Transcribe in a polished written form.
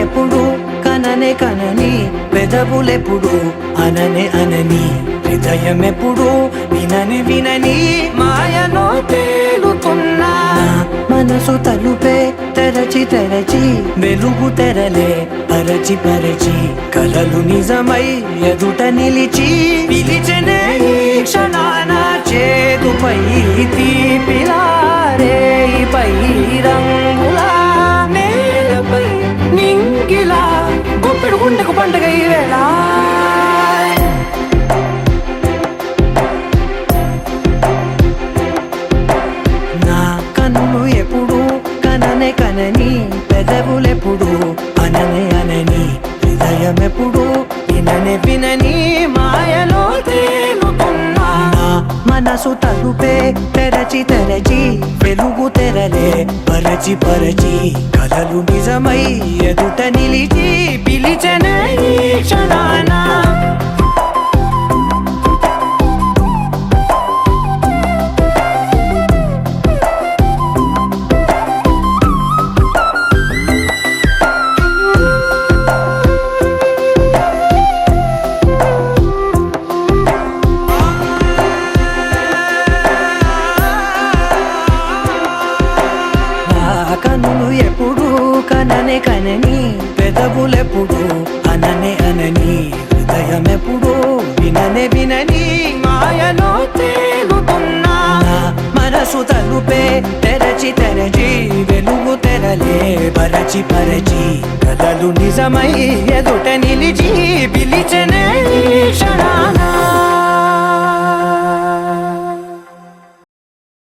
ఎప్పుడు కననే కనని పెదవులెప్పుడు అననే అనని హృదయం ఎప్పుడు వినని వినని మాయలో తేలుతున్నా మనసు తలుపే తెరచి తెరచి వెలుగు తెరలే పరచి పరచి కలలు నిజమై ఎదుట నిలిచి పిలిచెనే ఈ క్షణాన చేతుపై తీపిలారే పై రంగులా నేలపై నింగిలా గుప్పెడు గుండెకు పండుగ ఈ వేళ నా కన్నులు ఎప్పుడు కననే కనని పెదవులెప్పుడు అననే అనని హృదయం ఎప్పుడు విననే వినని మాయలో తేలుతున్నా మనసు తలుపే తెరచి తెరచి వెలుగు తెరలే పరచి పరచి కలలు నిజమై ఎదుట నిలిచి పిలిచెనే ఈ క్షణాన కన్నులు ఎప్పుడు కననే కనని పెదవులెప్పుడు అననే అనని హృదయం ఎప్పుడు విననే వినని మాయలో తేలుతున్నా మనసు తలుపే తెరచి తెరచి వెలుగు తెరలే పరచి పరచి కలలు నిజమై ఎదుట నిలిచి పిలిచెనే